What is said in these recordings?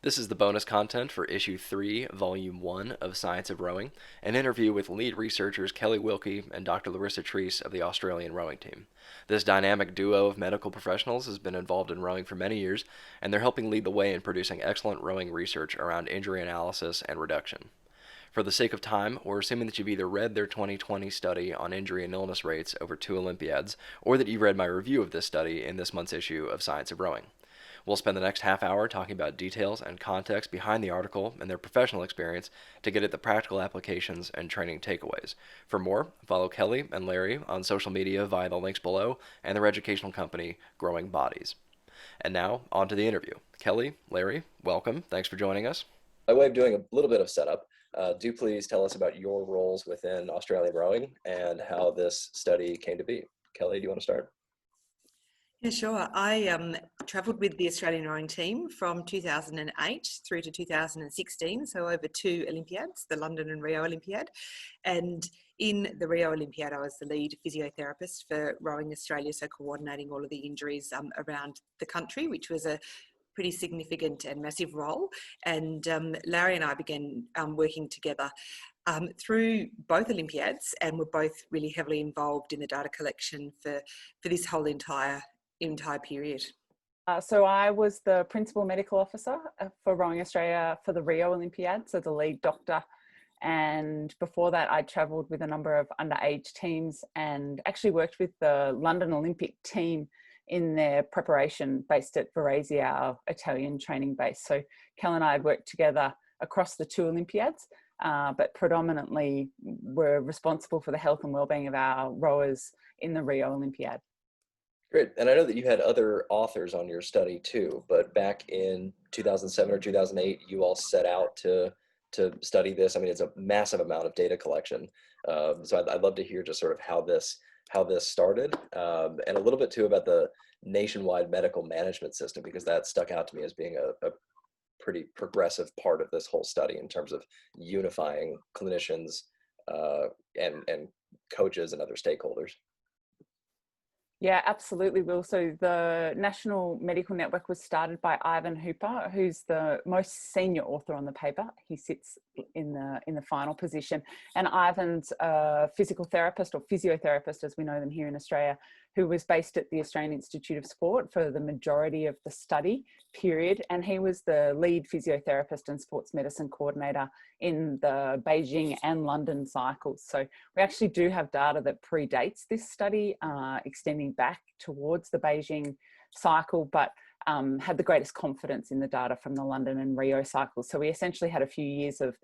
This is the bonus content for Issue 3, Volume 1 of Science of Rowing, an interview with lead researchers Kellie Wilkie and Dr. Larissa Trease of the Australian rowing team. This dynamic duo of medical professionals has been involved in rowing for many years, and they're helping lead the way in producing excellent rowing research around injury analysis and reduction. For the sake of time, we're assuming that you've either read their 2020 study on injury and illness rates over two Olympiads, or that you read my review of this study in this month's issue of Science of Rowing. We'll spend the next half hour talking about details and context behind the article and their professional experience to get at the practical applications and training takeaways. For more, follow Kellie and Larry on social media via the links below and their educational company, Growing Bodies. And now, on to the interview. Kellie, Larry, welcome. Thanks for joining us. By way of doing a little bit of setup, do please tell us about your roles within Australian rowing and how this study came to be. Kellie, do you want to start? Yeah, sure. I travelled with the Australian rowing team from 2008 through to 2016, so over two Olympiads, the London and Rio Olympiad. And in the Rio Olympiad, I was the lead physiotherapist for Rowing Australia, so coordinating all of the injuries around the country, which was a pretty significant and massive role. And Larry and I began working together through both Olympiads, and were both really heavily involved in the data collection for this whole entire period. So I was the Principal Medical Officer for Rowing Australia for the Rio Olympiad, so the lead doctor. And before that, I travelled with a number of underage teams and actually worked with the London Olympic team in their preparation based at Varese, our Italian training base. So Kel and I had worked together across the two Olympiads, but predominantly were responsible for the health and wellbeing of our rowers in the Rio Olympiad. Great. And I know that you had other authors on your study too, but back in 2007 or 2008, you all set out to study this. I mean, it's a massive amount of data collection. So I'd love to hear just sort of how this started, and a little bit too about the nationwide medical management system, because that stuck out to me as being a pretty progressive part of this whole study in terms of unifying clinicians and coaches and other stakeholders. Yeah, absolutely, Will. So the National Medical Network was started by Ivan Hooper, who's the most senior author on the paper. He sits in the final position. And Ivan's a physical therapist, or physiotherapist as we know them here in Australia, who was based at the Australian Institute of Sport for the majority of the study period. And he was the lead physiotherapist and sports medicine coordinator in the Beijing and London cycles. So we actually do have data that predates this study, extending back towards the Beijing cycle, but had the greatest confidence in the data from the London and Rio cycles. So we essentially had a few years of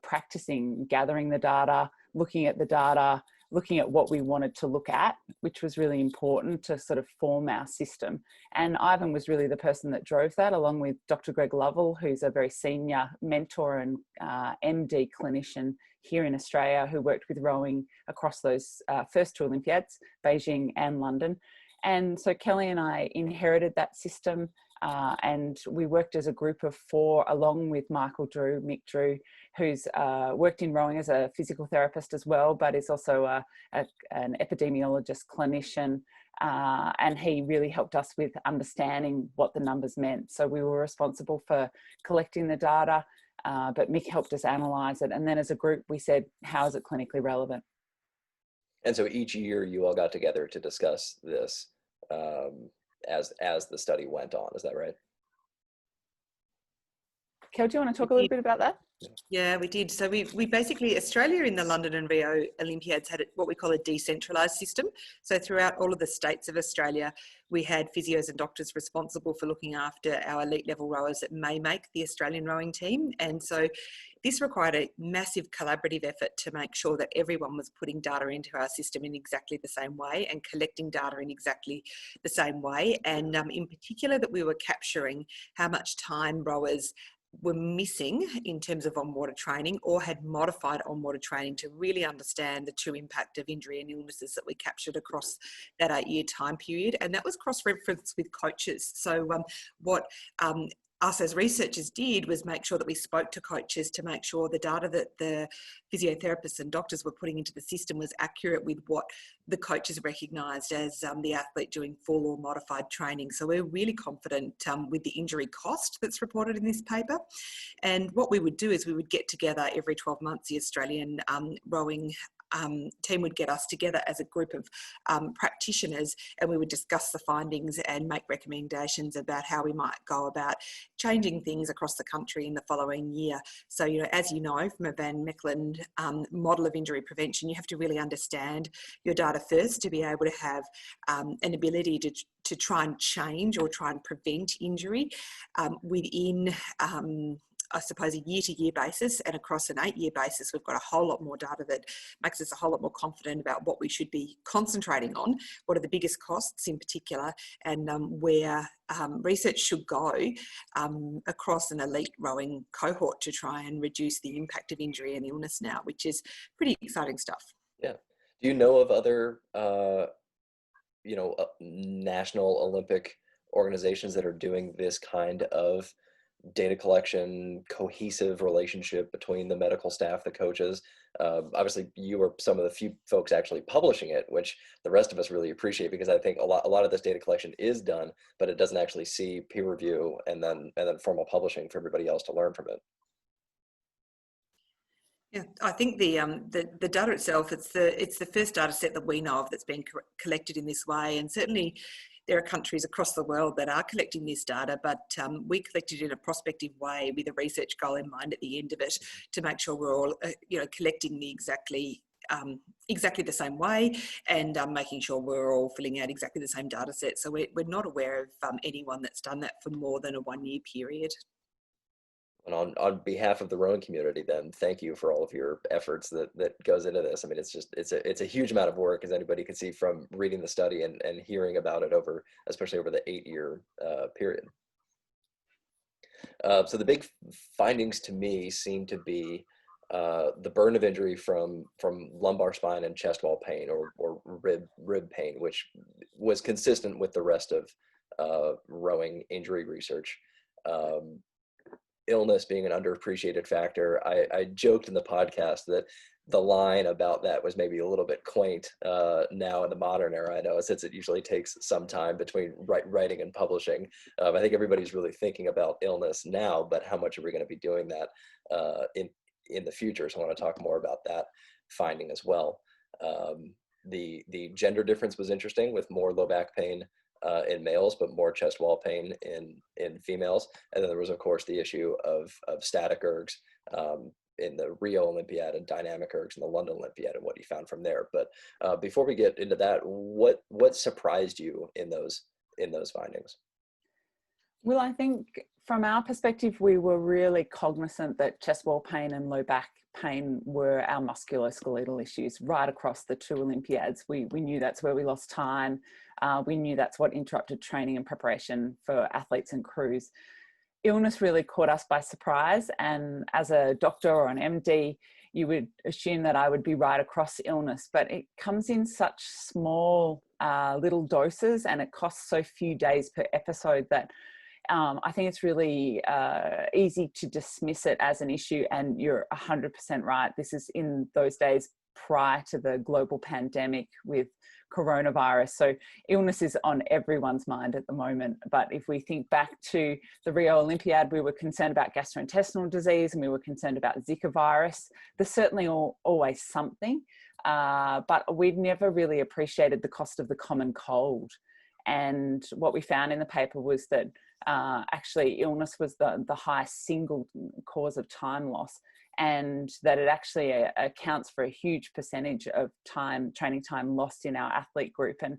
practicing, gathering the data, looking at the data, looking at what we wanted to look at, which was really important to sort of form our system. And Ivan was really the person that drove that, along with Dr. Greg Lovell, who's a very senior mentor and MD clinician here in Australia, who worked with rowing across those first two Olympiads, Beijing and London. And so Kellie and I inherited that system, and we worked as a group of four, along with Mick Drew, who's worked in rowing as a physical therapist as well, but is also an epidemiologist clinician. And he really helped us with understanding what the numbers meant. So we were responsible for collecting the data, but Mick helped us analyse it. And then as a group, we said, how is it clinically relevant? And so each year you all got together to discuss this as the study went on. Is that right? Kel, do you want to talk a little bit about that? Yeah, we did. So we basically, Australia in the London and Rio Olympiads had what we call a decentralised system. So throughout all of the states of Australia, we had physios and doctors responsible for looking after our elite level rowers that may make the Australian rowing team. And so this required a massive collaborative effort to make sure that everyone was putting data into our system in exactly the same way and collecting data in exactly the same way. And in particular, that we were capturing how much time rowers were missing in terms of on-water training, or had modified on-water training, to really understand the true impact of injury and illnesses that we captured across that 8-year time period. And that was cross-referenced with coaches. So what us as researchers did was make sure that we spoke to coaches to make sure the data that the physiotherapists and doctors were putting into the system was accurate with what the coaches recognised as the athlete doing full or modified training. So we're really confident with the injury cost that's reported in this paper. And what we would do is we would get together every 12 months, the Australian rowing team would get us together as a group of practitioners, and we would discuss the findings and make recommendations about how we might go about changing things across the country in the following year. So, as you know, from a Van Mechelen model of injury prevention, you have to really understand your data first to be able to have an ability to try and change or try and prevent injury within I suppose, a year-to-year basis, and across an 8-year basis, we've got a whole lot more data that makes us a whole lot more confident about what we should be concentrating on, what are the biggest costs in particular, and where research should go across an elite rowing cohort to try and reduce the impact of injury and illness now, which is pretty exciting stuff. Yeah. Do you know of other, national Olympic organizations that are doing this kind of data collection, cohesive relationship between the medical staff, the coaches? Obviously, you were some of the few folks actually publishing it, which the rest of us really appreciate, because I think a lot of this data collection is done, but it doesn't actually see peer review and then formal publishing for everybody else to learn from it. Yeah, I think the data itself, it's the first data set that we know of that's been collected in this way, and certainly there are countries across the world that are collecting this data, but we collected it in a prospective way with a research goal in mind at the end of it, to make sure we're all collecting the exactly the same way, and making sure we're all filling out exactly the same data set. So we're not aware of anyone that's done that for more than a 1-year period. And on behalf of the rowing community, then, thank you for all of your efforts that goes into this. I mean, it's a huge amount of work, as anybody can see from reading the study and hearing about it especially over the 8-year period. So the big findings to me seem to be the burden of injury from lumbar spine and chest wall pain or rib pain, which was consistent with the rest of rowing injury research. Illness being an underappreciated factor. I joked in the podcast that the line about that was maybe a little bit quaint now in the modern era. I know, since it usually takes some time between writing and publishing. I think everybody's really thinking about illness now, but how much are we going to be doing that in the future? So I want to talk more about that finding as well. The gender difference was interesting, with more low back pain in males, but more chest wall pain in females. And then there was, of course, the issue of static ERGs in the Rio Olympiad and dynamic ERGs in the London Olympiad, and what you found from there. But before we get into that, what surprised you in those findings? Well, I think from our perspective, we were really cognizant that chest wall pain and low back pain were our musculoskeletal issues right across the 2 Olympiads. We knew that's where we lost time. We knew that's what interrupted training and preparation for athletes and crews. Illness really caught us by surprise, and as a doctor or an MD, you would assume that I would be right across illness, but it comes in such small little doses, and it costs so few days per episode that I think it's really easy to dismiss it as an issue. And you're 100% right. This is in those days prior to the global pandemic with coronavirus. So illness is on everyone's mind at the moment. But if we think back to the Rio Olympiad, we were concerned about gastrointestinal disease and we were concerned about Zika virus. There's certainly always something, but we've never really appreciated the cost of the common cold. And what we found in the paper was that actually illness was the highest single cause of time loss, and that it actually accounts for a huge percentage of training time lost in our athlete group. And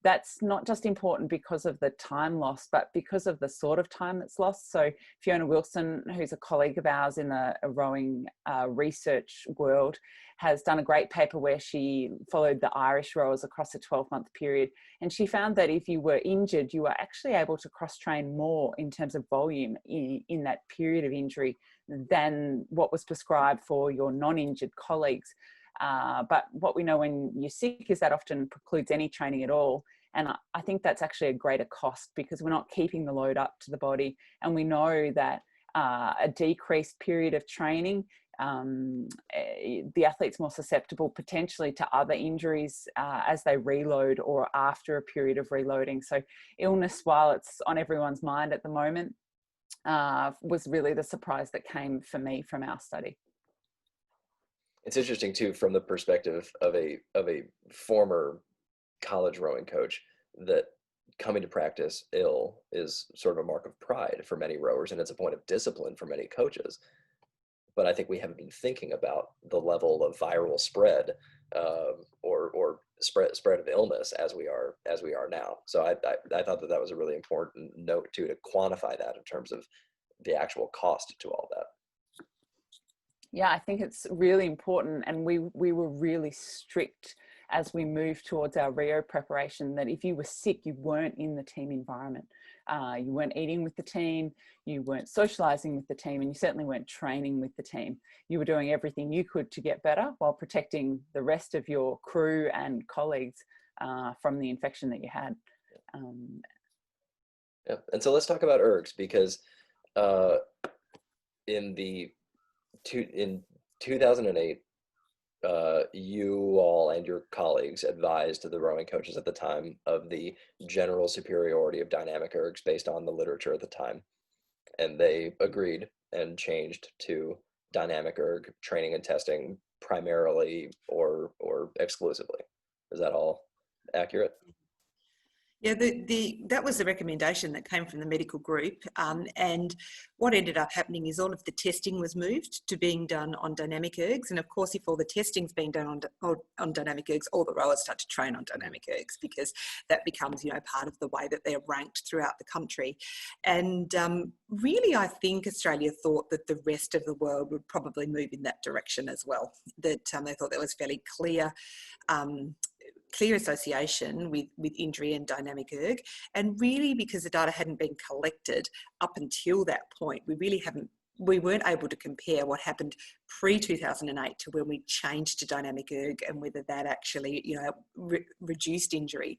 that's not just important because of the time lost, but because of the sort of time that's lost. So Fiona Wilson, who's a colleague of ours in the rowing research world, has done a great paper where she followed the Irish rowers across a 12-month period. And she found that if you were injured, you were actually able to cross-train more in terms of volume in that period of injury than what was prescribed for your non-injured colleagues. But what we know when you're sick is that often precludes any training at all. And I think that's actually a greater cost because we're not keeping the load up to the body. And we know that a decreased period of training, the athlete's more susceptible potentially to other injuries as they reload or after a period of reloading. So illness, while it's on everyone's mind at the moment, was really the surprise that came for me from our study. It's interesting too, from the perspective of a former college rowing coach, that coming to practice ill is sort of a mark of pride for many rowers, and it's a point of discipline for many coaches. But I think we haven't been thinking about the level of viral spread or spread of illness as we are now. So I thought that was a really important note too, to quantify that in terms of the actual cost to all that. Yeah, I think it's really important, and we were really strict as we moved towards our Rio preparation, that if you were sick, you weren't in the team environment. You weren't eating with the team, you weren't socializing with the team, and you certainly weren't training with the team. You were doing everything you could to get better while protecting the rest of your crew and colleagues from the infection that you had. Yeah, and so let's talk about ERGs, because in 2008, you all and your colleagues advised the rowing coaches at the time of the general superiority of dynamic ERGs based on the literature at the time. And they agreed and changed to dynamic ERG training and testing primarily or exclusively. Is that all accurate? Yeah, that was the recommendation that came from the medical group, and what ended up happening is all of the testing was moved to being done on dynamic ERGs, and of course if all the testing's being done on dynamic ERGs, all the rowers start to train on dynamic ERGs, because that becomes, part of the way that they're ranked throughout the country. And really I think Australia thought that the rest of the world would probably move in that direction as well, that they thought there was fairly clear association with injury and dynamic ERG. And really, because the data hadn't been collected up until that point, we weren't able to compare what happened pre-2008 to when we changed to dynamic ERG and whether that actually, reduced injury.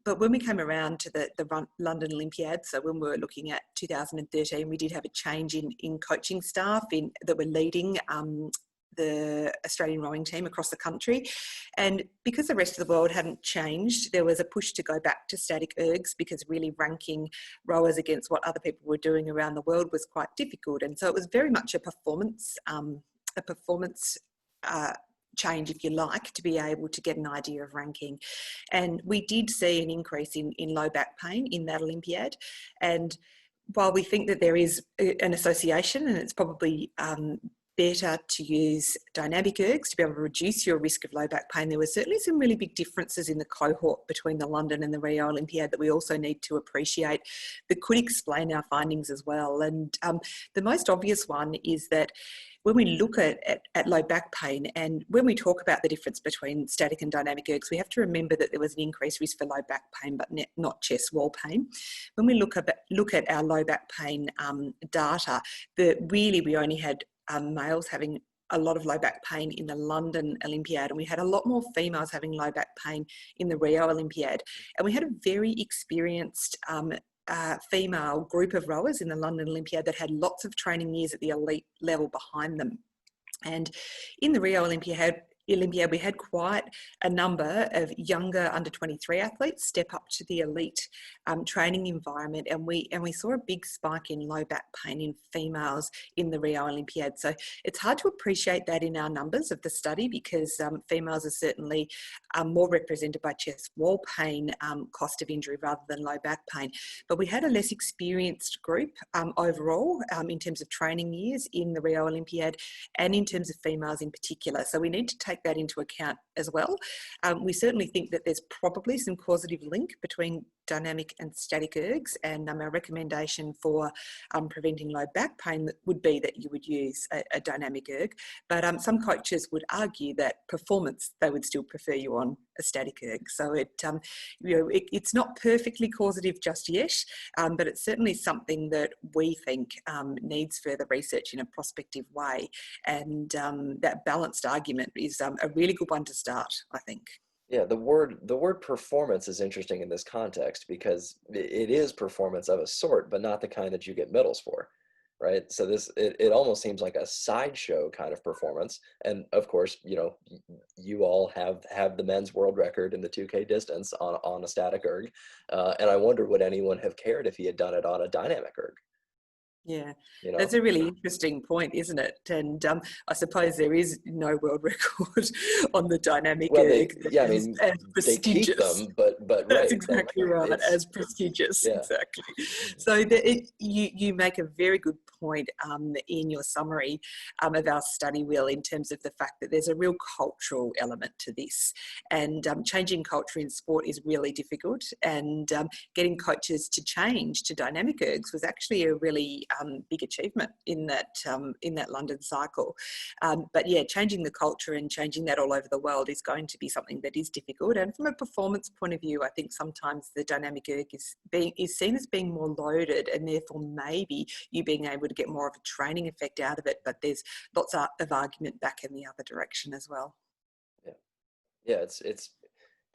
But when we came around to the London Olympiad, so when we were looking at 2013, we did have a change in coaching staff that were leading the Australian rowing team across the country. And because the rest of the world hadn't changed, there was a push to go back to static ERGs, because really ranking rowers against what other people were doing around the world was quite difficult. And so it was very much a performance change, if you like, to be able to get an idea of ranking. And we did see an increase in low back pain in that Olympiad. And while we think that there is an association, and it's probably better to use dynamic ERGs to be able to reduce your risk of low back pain, there were certainly some really big differences in the cohort between the London and the Rio Olympiad that we also need to appreciate, that could explain our findings as well. And the most obvious one is that when we look at low back pain, and when we talk about the difference between static and dynamic ERGs, we have to remember that there was an increased risk for low back pain, but not chest wall pain. When we look at our low back pain data, we only had males having a lot of low back pain in the London Olympiad, and we had a lot more females having low back pain in the Rio Olympiad. And we had a very experienced female group of rowers in the London Olympiad that had lots of training years at the elite level behind them. And in the Rio Olympiad, we had quite a number of younger under 23 athletes step up to the elite training environment, and we saw a big spike in low back pain in females in the Rio Olympiad. So it's hard to appreciate that in our numbers of the study, because females are certainly more represented by chest wall pain cost of injury rather than low back pain. But we had a less experienced group overall in terms of training years in the Rio Olympiad, and in terms of females in particular. So we need to take that into account as well. We certainly think that there's probably some causative link between dynamic and static ERGs, and our recommendation for preventing low back pain would be that you would use a dynamic ERG. But some coaches would argue that performance, they would still prefer you on a static ERG. So it's not perfectly causative just yet, but it's certainly something that we think needs further research in a prospective way. And that balanced argument is a really good one to start, I think. Yeah, the word performance is interesting in this context because it is performance of a sort, but not the kind that you get medals for, right? So it almost seems like a sideshow kind of performance. And of course, you all have the men's world record in the 2K distance on a static erg, and I wonder would anyone have cared if he had done it on a dynamic erg, Yeah, you that's know? a really interesting point, isn't it? And I suppose there is no world record on the dynamic Well, erg that yeah, I is mean, as they keep prestigious. them, but That's right, but exactly right, it's as prestigious, yeah. exactly. So you make a very good point in your summary of our study, Will, in terms of the fact that there's a real cultural element to this. And changing culture in sport is really difficult. And getting coaches to change to dynamic ergs was actually a really big achievement in that London cycle. But yeah, changing the culture and changing that all over the world is going to be something that is difficult. And from a performance point of view, I think sometimes the dynamic erg is seen as being more loaded, and therefore maybe you being able to get more of a training effect out of it. But there's lots of argument back in the other direction as well. Yeah, yeah,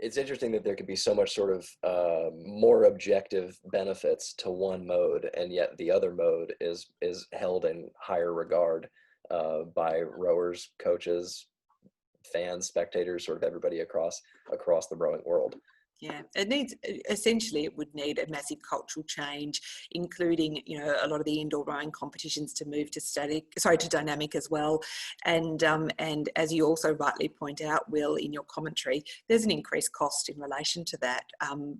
it's interesting that there could be so much sort of more objective benefits to one mode, and yet the other mode is held in higher regard by rowers, coaches, fans, spectators, sort of everybody across the rowing world. Yeah, it would need a massive cultural change, including, a lot of the indoor rowing competitions to move to dynamic as well. And as you also rightly point out, Will, in your commentary, there's an increased cost in relation to that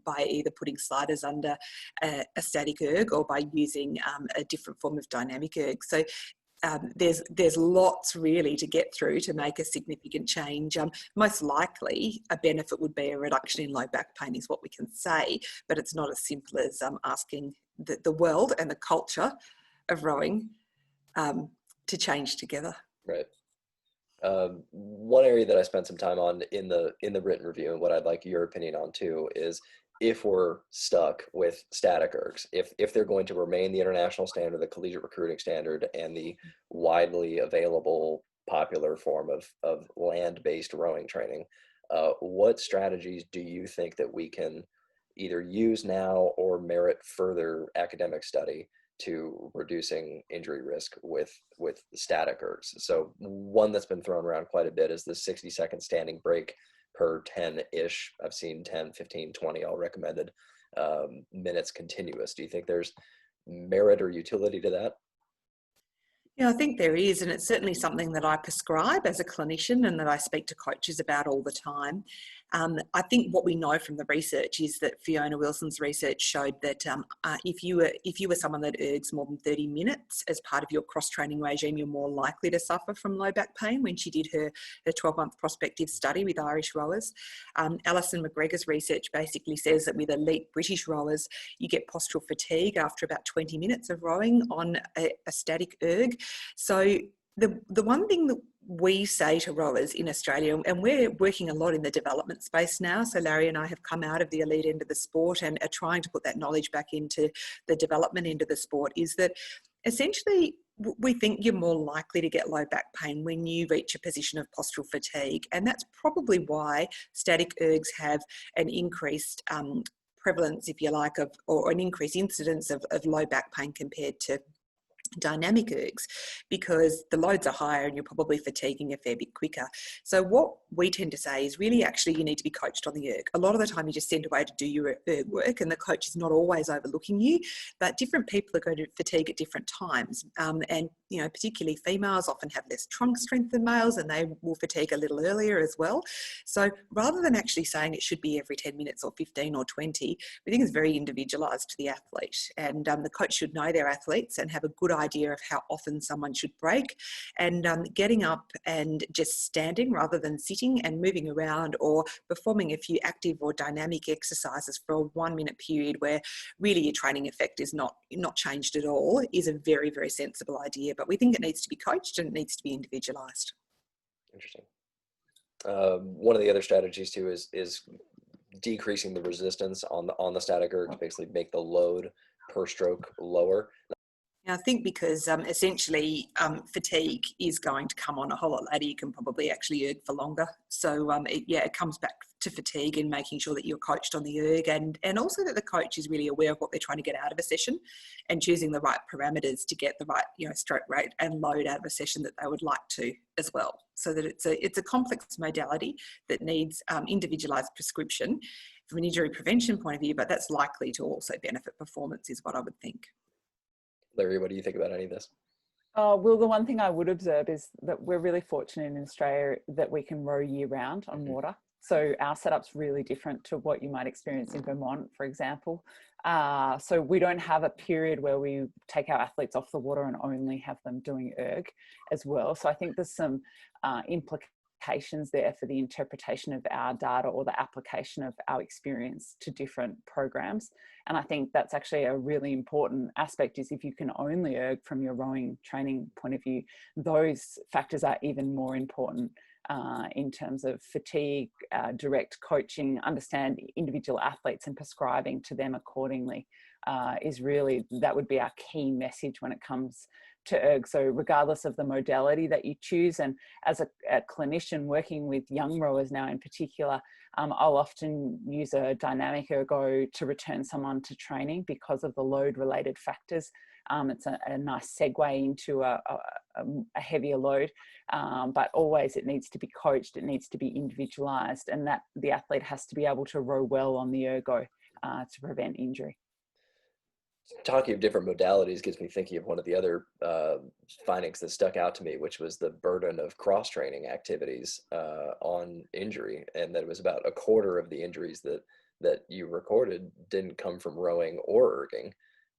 by either putting sliders under a static erg or by using a different form of dynamic erg. So there's lots really to get through to make a significant change. Most likely a benefit would be a reduction in low back pain is what we can say, but it's not as simple as asking the world and the culture of rowing to change together. Right. One area that I spent some time on in the written review, and what I'd like your opinion on too, is if we're stuck with static ergs, if they're going to remain the international standard, the collegiate recruiting standard, and the widely available popular form of land-based rowing training, what strategies do you think that we can either use now or merit further academic study to reducing injury risk with static ergs? So one that's been thrown around quite a bit is the 60-second standing break per 10-ish. I've seen 10, 15, 20 all recommended minutes continuous. Do you think there's merit or utility to that? Yeah, I think there is, and it's certainly something that I prescribe as a clinician and that I speak to coaches about all the time. I think what we know from the research is that Fiona Wilson's research showed that if you were someone that ergs more than 30 minutes as part of your cross-training regime, you're more likely to suffer from low back pain when she did her 12-month prospective study with Irish rowers. Alison McGregor's research basically says that with elite British rowers, you get postural fatigue after about 20 minutes of rowing on a static erg. So the one thing that we say to rowers in Australia, and we're working a lot in the development space now, so Larry and I have come out of the elite end of the sport and are trying to put that knowledge back into the development end of the sport, is that essentially we think you're more likely to get low back pain when you reach a position of postural fatigue. And that's probably why static ergs have an increased prevalence, if you like, or an increased incidence of low back pain compared to dynamic ergs, because the loads are higher and you're probably fatiguing a fair bit quicker. So what we tend to say is really actually you need to be coached on the erg. A lot of the time you just send away to do your erg work and the coach is not always overlooking you, but different people are going to fatigue at different times. And particularly females often have less trunk strength than males and they will fatigue a little earlier as well. So rather than actually saying it should be every 10 minutes or 15 or 20, we think it's very individualised to the athlete, and the coach should know their athletes and have a good idea of how often someone should break, and getting up and just standing rather than sitting and moving around, or performing a few active or dynamic exercises for a 1 minute period where really your training effect is not changed at all, is a very, very sensible idea. But we think it needs to be coached and it needs to be individualised. Interesting. One of the other strategies too is decreasing the resistance on the static erg to basically make the load per stroke lower. I think because essentially fatigue is going to come on a whole lot later. You can probably actually erg for longer. So it comes back to fatigue and making sure that you're coached on the erg, and also that the coach is really aware of what they're trying to get out of a session and choosing the right parameters to get the right, stroke rate and load out of a session that they would like to as well. So that it's a complex modality that needs individualized prescription from an injury prevention point of view, but that's likely to also benefit performance is what I would think. Larry, what do you think about any of this? Well, the one thing I would observe is that we're really fortunate in Australia that we can row year round on water. So our setup's really different to what you might experience in Vermont, for example. So we don't have a period where we take our athletes off the water and only have them doing erg as well. So I think there's some implications there for the interpretation of our data or the application of our experience to different programs. And I think that's actually a really important aspect, is if you can only erg from your rowing training point of view, those factors are even more important in terms of fatigue, direct coaching, understand individual athletes and prescribing to them accordingly is really, that would be our key message when it comes to erg. So regardless of the modality that you choose, and as a clinician working with young rowers now in particular, I'll often use a dynamic ergo to return someone to training because of the load related factors. It's a nice segue into a heavier load, but always it needs to be coached, it needs to be individualized, and that the athlete has to be able to row well on the ergo to prevent injury. Talking of different modalities gets me thinking of one of the other findings that stuck out to me, which was the burden of cross-training activities on injury, and that it was about a quarter of the injuries that you recorded didn't come from rowing or erging,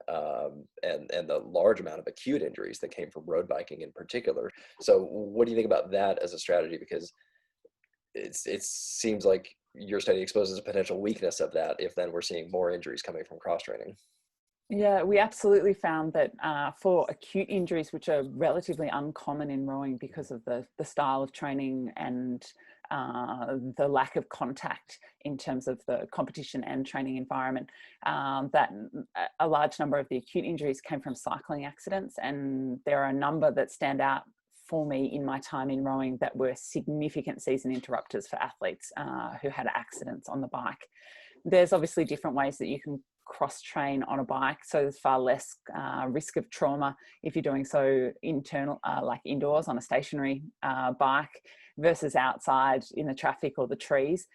and the large amount of acute injuries that came from road biking in particular. So what do you think about that as a strategy? Because it seems like your study exposes a potential weakness of that if then we're seeing more injuries coming from cross-training. Yeah, we absolutely found that for acute injuries, which are relatively uncommon in rowing because of the style of training and the lack of contact in terms of the competition and training environment, that a large number of the acute injuries came from cycling accidents. And there are a number that stand out for me in my time in rowing that were significant season interrupters for athletes who had accidents on the bike. There's obviously different ways that you can cross-train on a bike, so there's far less risk of trauma if you're doing so internal, like indoors on a stationary bike versus outside in the traffic or the trees.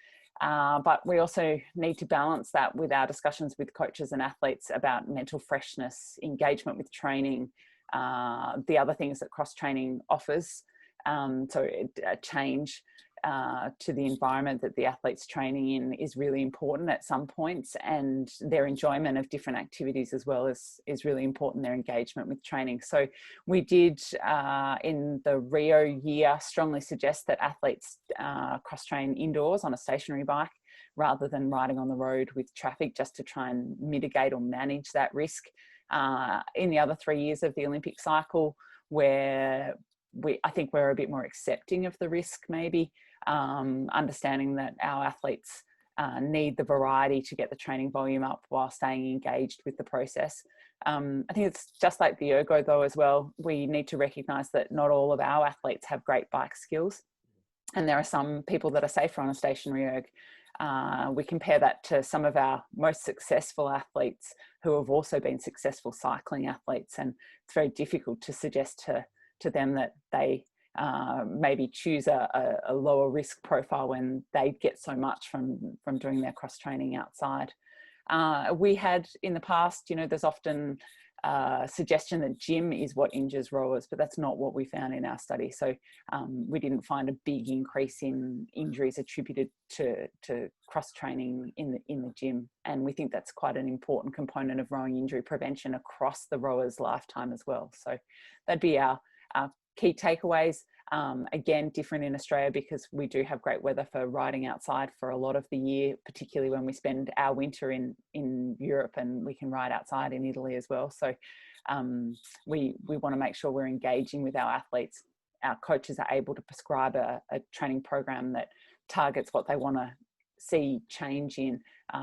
But we also need to balance that with our discussions with coaches and athletes about mental freshness, engagement with training, the other things that cross-training offers. So a change to the environment that the athlete's training in is really important at some points, and their enjoyment of different activities as well is really important, their engagement with training. So we did in the Rio year strongly suggest that athletes cross-train indoors on a stationary bike rather than riding on the road with traffic, just to try and mitigate or manage that risk. In the other 3 years of the Olympic cycle, where I think we're a bit more accepting of the risk, maybe understanding that our athletes need the variety to get the training volume up while staying engaged with the process. I think it's just like the ergo though as well. We need to recognise that not all of our athletes have great bike skills, and there are some people that are safer on a stationary erg. We compare that to some of our most successful athletes who have also been successful cycling athletes, and it's very difficult to suggest to them that they maybe choose a lower risk profile when they get so much from doing their cross training outside. We had in the past, there's often suggestion that gym is what injures rowers, but that's not what we found in our study. So we didn't find a big increase in injuries attributed to cross training in the gym, and we think that's quite an important component of rowing injury prevention across the rower's lifetime as well. So that'd be our key takeaways. Again, different in Australia because we do have great weather for riding outside for a lot of the year, particularly when we spend our winter in Europe, and we can ride outside in Italy as well. So we want to make sure we're engaging with our athletes. Our coaches are able to prescribe a training program that targets what they want to see change in,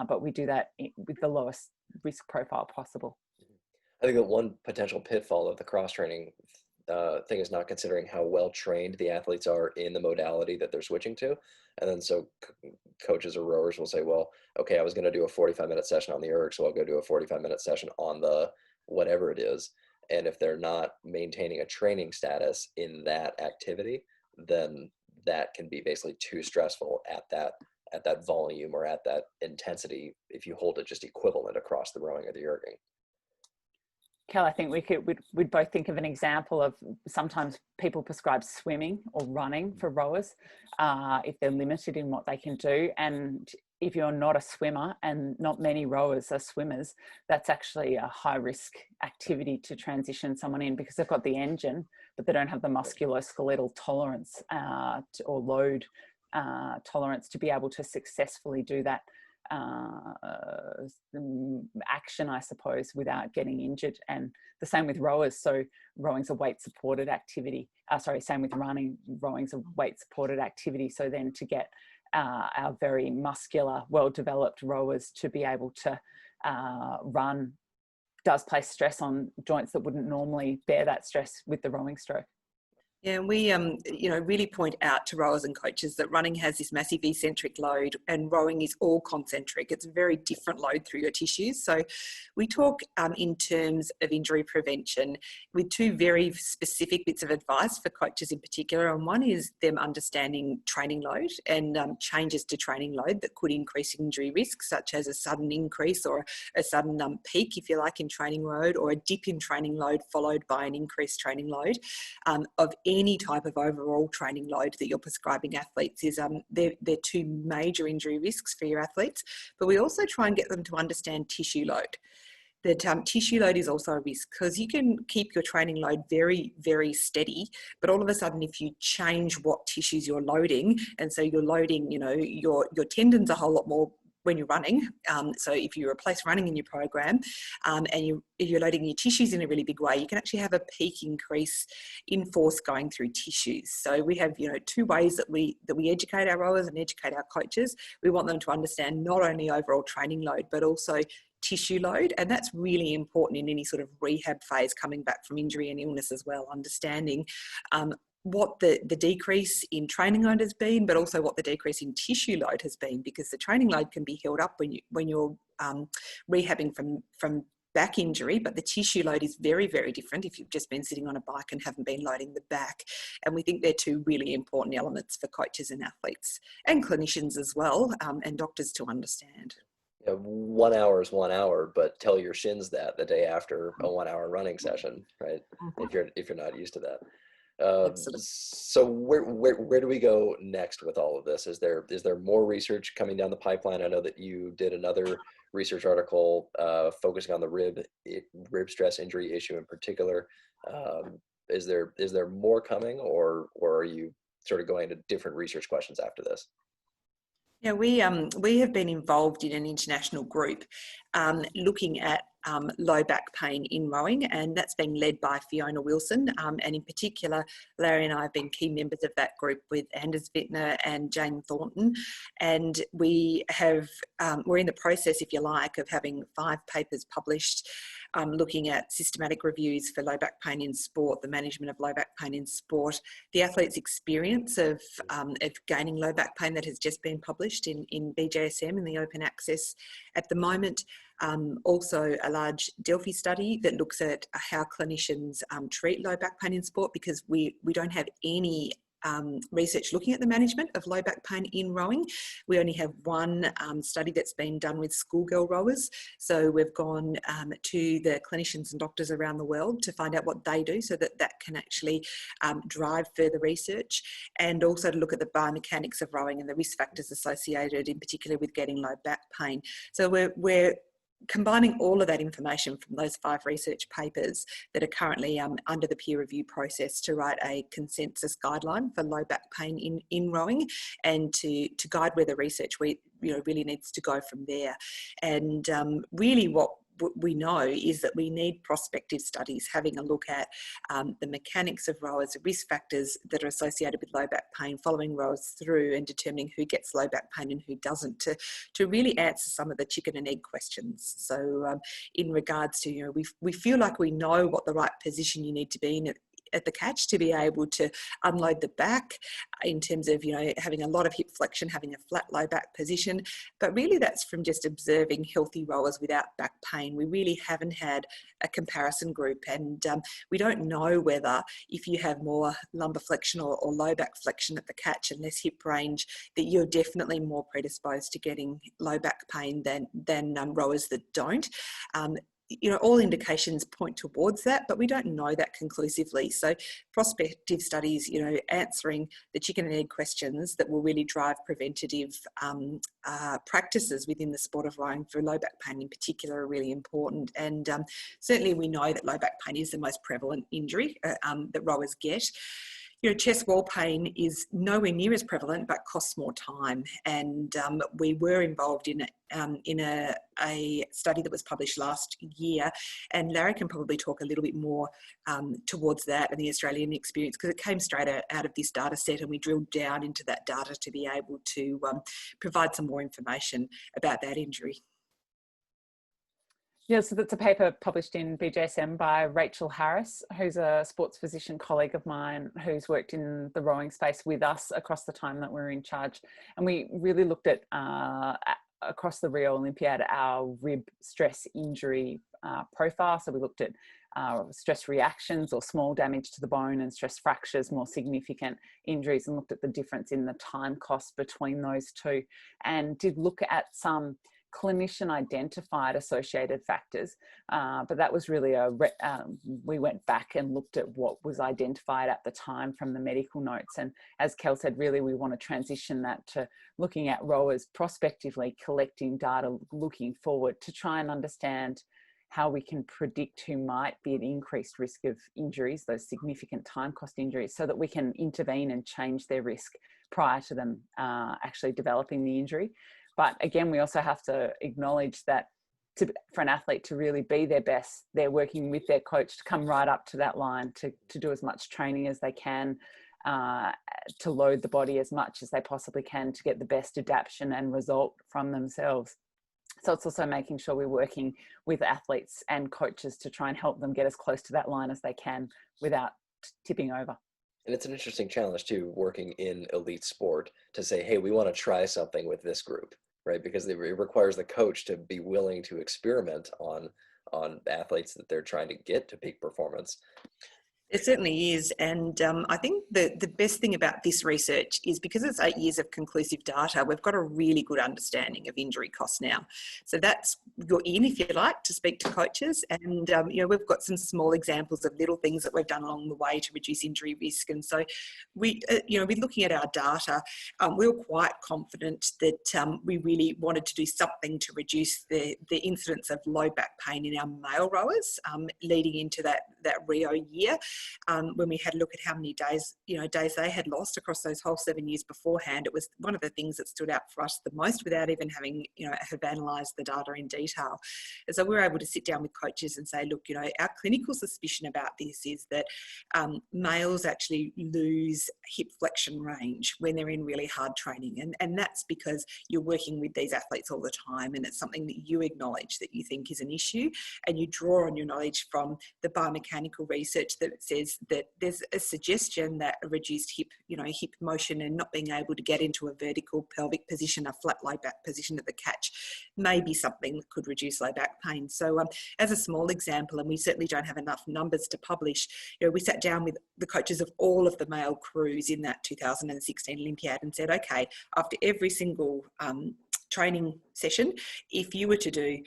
but we do that with the lowest risk profile possible. I think that one potential pitfall of the cross-training thing is not considering how well trained the athletes are in the modality that they're switching to. And then so coaches or rowers will say, well, okay, I was going to do a 45-minute session on the erg, so I'll go do a 45-minute session on the whatever it is. And if they're not maintaining a training status in that activity, then that can be basically too stressful at that volume or at that intensity if you hold it just equivalent across the rowing or the erging. Kel, I think we'd both think of an example of sometimes people prescribe swimming or running for rowers if they're limited in what they can do. And if you're not a swimmer, and not many rowers are swimmers, that's actually a high risk activity to transition someone in, because they've got the engine, but they don't have the musculoskeletal tolerance or load tolerance to be able to successfully do that action, I suppose, without getting injured. And the same with rowers. So rowing's a weight supported activity. Same with running. Rowing's a weight supported activity. So then to get our very muscular, well developed rowers to be able to run does place stress on joints that wouldn't normally bear that stress with the rowing stroke. Yeah, and we, really point out to rowers and coaches that running has this massive eccentric load and rowing is all concentric. It's a very different load through your tissues. So we talk in terms of injury prevention with two very specific bits of advice for coaches in particular. And one is them understanding training load and changes to training load that could increase injury risk, such as a sudden increase or a sudden peak, if you like, in training load, or a dip in training load followed by an increased training load of any type of overall training load that you're prescribing athletes. Is they're two major injury risks for your athletes. But we also try and get them to understand tissue load. That tissue load is also a risk, because you can keep your training load very, very steady, but all of a sudden if you change what tissues you're loading, and so you're loading, your tendons a whole lot more when you're running. So if you replace running in your program and you're loading your tissues in a really big way, you can actually have a peak increase in force going through tissues. So we have, two ways that we educate our rowers and educate our coaches. We want them to understand not only overall training load, but also tissue load. And that's really important in any sort of rehab phase coming back from injury and illness as well, understanding what the decrease in training load has been, but also what the decrease in tissue load has been, because the training load can be held up when you're rehabbing from back injury, but the tissue load is very, very different if you've just been sitting on a bike and haven't been loading the back. And we think they're two really important elements for coaches and athletes and clinicians as well, and doctors to understand. Yeah, 1 hour is 1 hour, but tell your shins that the day after a 1 hour running session, right? If you're not used to that. Absolutely. So where do we go next with all of this? Is there more research coming down the pipeline? I know that you did another research article focusing on the rib stress injury issue in particular. Is there more coming, or are you sort of going to different research questions after this? Yeah, we have been involved in an international group looking at low back pain in rowing, and that's being led by Fiona Wilson. And in particular, Larry and I have been key members of that group with Anders Wittner and Jane Thornton. And we're in the process, if you like, of having 5 papers published looking at systematic reviews for low back pain in sport, the management of low back pain in sport, the athlete's experience of gaining low back pain that has just been published in BJSM in the open access at the moment. Also a large Delphi study that looks at how clinicians treat low back pain in sport, because we don't have any research looking at the management of low back pain in rowing. We only have one study that's been done with schoolgirl rowers. So we've gone to the clinicians and doctors around the world to find out what they do, so that can actually drive further research, and also to look at the biomechanics of rowing and the risk factors associated in particular with getting low back pain. So we're combining all of that information from those 5 research papers that are currently under the peer review process to write a consensus guideline for low back pain in rowing, and to guide where the research really needs to go from there. And really what we know is that we need prospective studies having a look at the mechanics of rowers, risk factors that are associated with low back pain, following rowers through and determining who gets low back pain and who doesn't, to really answer some of the chicken and egg questions. So in regards to, we feel like we know what the right position you need to be in at the catch to be able to unload the back in terms of, having a lot of hip flexion, having a flat low back position. But really that's from just observing healthy rowers without back pain. We really haven't had a comparison group, and we don't know whether if you have more lumbar flexion or low back flexion at the catch and less hip range, that you're definitely more predisposed to getting low back pain than rowers that don't. All indications point towards that, but we don't know that conclusively. So prospective studies, answering the chicken and egg questions that will really drive preventative practices within the sport of rowing for low back pain in particular are really important. And certainly we know that low back pain is the most prevalent injury that rowers get. Chest wall pain is nowhere near as prevalent, but costs more time. And we were involved in a study that was published last year, and Larry can probably talk a little bit more towards that and the Australian experience, because it came straight out of this data set, and we drilled down into that data to be able to provide some more information about that injury. Yeah, so that's a paper published in BJSM by Rachel Harris, who's a sports physician colleague of mine who's worked in the rowing space with us across the time that we were in charge. And we really looked at, across the Rio Olympiad, our rib stress injury profile. So we looked at stress reactions or small damage to the bone, and stress fractures, more significant injuries, and looked at the difference in the time cost between those two, and did look at some clinician identified associated factors, but that was really we went back and looked at what was identified at the time from the medical notes. And as Kel said, really we want to transition that to looking at rowers prospectively, collecting data, looking forward to try and understand how we can predict who might be at increased risk of injuries, those significant time cost injuries, so that we can intervene and change their risk prior to them actually developing the injury. But again, we also have to acknowledge that for an athlete to really be their best, they're working with their coach to come right up to that line, to do as much training as they can, to load the body as much as they possibly can to get the best adaptation and result from themselves. So it's also making sure we're working with athletes and coaches to try and help them get as close to that line as they can without tipping over. And it's an interesting challenge too, working in elite sport, to say, hey, we want to try something with this group, right? Because it requires the coach to be willing to experiment on athletes that they're trying to get to peak performance. It certainly is. And I think the best thing about this research is because it's 8 years of conclusive data, we've got a really good understanding of injury costs now. So that's your in, if you like, to speak to coaches. And, we've got some small examples of little things that we've done along the way to reduce injury risk. And so we're looking at our data, we were quite confident that we really wanted to do something to reduce the incidence of low back pain in our male rowers leading into that Rio year. When we had a look at how many days they had lost across those whole 7 years beforehand, it was one of the things that stood out for us the most without even having, have analysed the data in detail. And so we were able to sit down with coaches and say, look, our clinical suspicion about this is that males actually lose hip flexion range when they're in really hard training. And that's because you're working with these athletes all the time, and it's something that you acknowledge that you think is an issue, and you draw on your knowledge from the biomechanical research that says that there's a suggestion that a reduced hip motion and not being able to get into a vertical pelvic position, a flat low back position at the catch, may be something that could reduce low back pain. So as a small example, and we certainly don't have enough numbers to publish, we sat down with the coaches of all of the male crews in that 2016 Olympiad and said, okay, after every single training session, if you were to do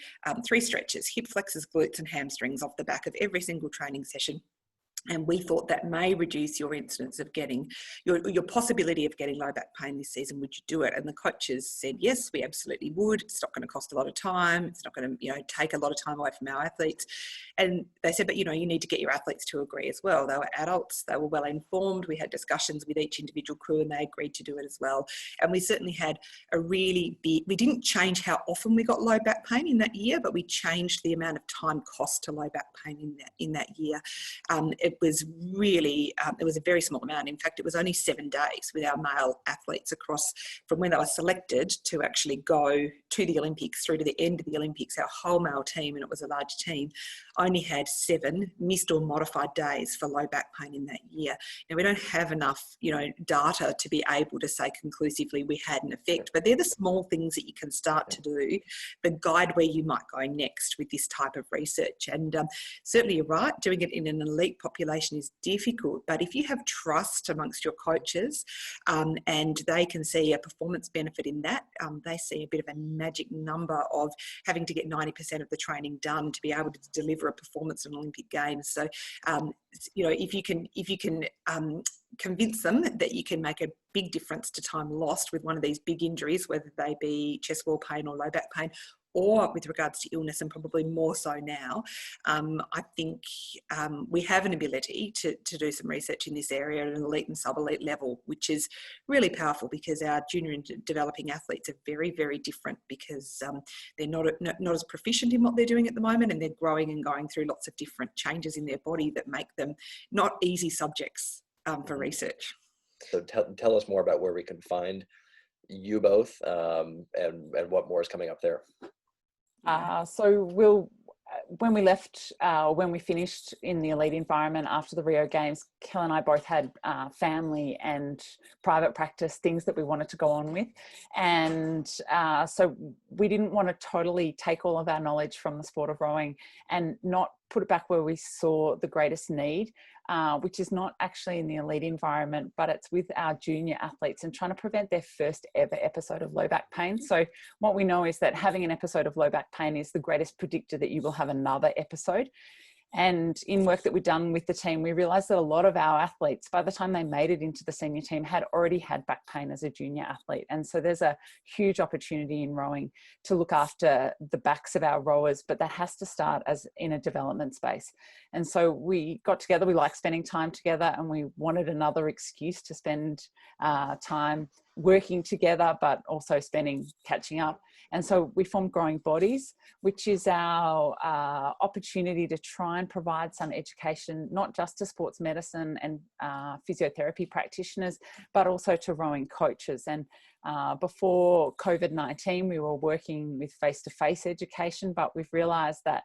3 stretches, hip flexors, glutes and hamstrings off the back of every single training session, and we thought that may reduce your incidence of getting your possibility of getting low back pain this season. Would you do it? And the coaches said, yes, we absolutely would. It's not going to cost a lot of time. It's not going to, take a lot of time away from our athletes. And they said, but, you need to get your athletes to agree as well. They were adults. They were well informed. We had discussions with each individual crew and they agreed to do it as well. And we certainly had we didn't change how often we got low back pain in that year, but we changed the amount of time cost to low back pain in that year. it was really, it was a very small amount. In fact, it was only 7 days with our male athletes across from when they were selected to actually go to the Olympics through to the end of the Olympics. Our whole male team, and it was a large team, only had 7 missed or modified days for low back pain in that year. Now, we don't have enough, data to be able to say conclusively we had an effect, but they're the small things that you can start to do that guide where you might go next with this type of research. And certainly you're right, doing it in an elite population is difficult, but if you have trust amongst your coaches and they can see a performance benefit in that, they see a bit of a magic number of having to get 90% of the training done to be able to deliver a performance in Olympic Games. So, if you can convince them that you can make a big difference to time lost with one of these big injuries, whether they be chest wall pain or low back pain, or with regards to illness, and probably more so now, I think we have an ability to do some research in this area at an elite and sub-elite level, which is really powerful because our junior and developing athletes are very, very different because they're not as proficient in what they're doing at the moment, and they're growing and going through lots of different changes in their body that make them not easy subjects for research. So tell us more about where we can find you both and what more is coming up there. So when we finished in the elite environment after the Rio Games, Kellie and I both had family and private practice things that we wanted to go on with. And so we didn't want to totally take all of our knowledge from the sport of rowing and not put it back where we saw the greatest need, which is not actually in the elite environment, but it's with our junior athletes and trying to prevent their first ever episode of low back pain. So what we know is that having an episode of low back pain is the greatest predictor that you will have another episode. And in work that we've done with the team, we realized that a lot of our athletes, by the time they made it into the senior team, had already had back pain as a junior athlete. And so there's a huge opportunity in rowing to look after the backs of our rowers, but that has to start as in a development space. And so we got together, we like spending time together, and we wanted another excuse to spend time working together, but also catching up. And so we formed Growing Bodies, which is our opportunity to try and provide some education, not just to sports medicine and physiotherapy practitioners, but also to rowing coaches. And before COVID-19, we were working with face-to-face education, but we've realized that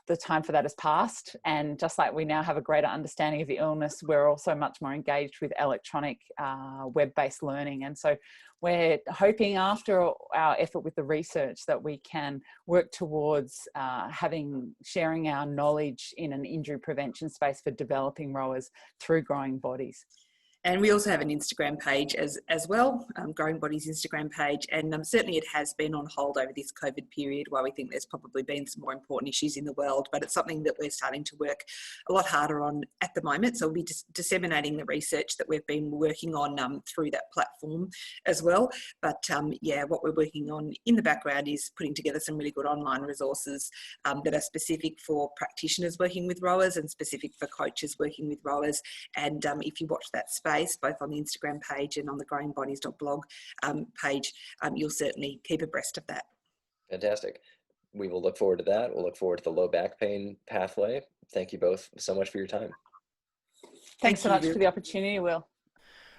the time for that has passed. And just like we now have a greater understanding of the illness, we're also much more engaged with electronic web-based learning. And so we're hoping after our effort with the research that we can work towards sharing our knowledge in an injury prevention space for developing rowers through Growing Bodies. And we also have an Instagram page as well, Growing Bodies Instagram page. And certainly it has been on hold over this COVID period while we think there's probably been some more important issues in the world, but it's something that we're starting to work a lot harder on at the moment. So we'll be disseminating the research that we've been working on through that platform as well. But what we're working on in the background is putting together some really good online resources that are specific for practitioners working with rowers and specific for coaches working with rowers. And if you watch that space, both on the Instagram page and on the growingbodies.blog page, you'll certainly keep abreast of that. Fantastic. We will look forward to that. We'll look forward to the low back pain pathway. Thank you both so much for your time. Thanks so much for the opportunity, Will.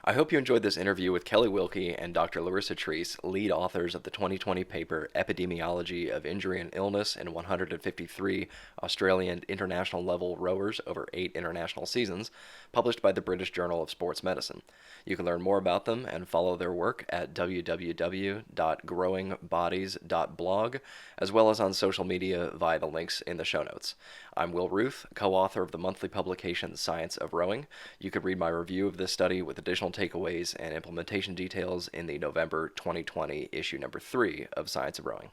I hope you enjoyed this interview with Kellie Wilkie and Dr. Larissa Trease, lead authors of the 2020 paper Epidemiology of Injury and Illness in 153 Australian international level rowers over 8 international seasons, published by the British Journal of Sports Medicine. You can learn more about them and follow their work at www.growingbodies.blog, as well as on social media via the links in the show notes. I'm Will Ruth, co-author of the monthly publication Science of Rowing. You can read my review of this study with additional takeaways and implementation details in the November 2020 issue number 3 of Science of Rowing.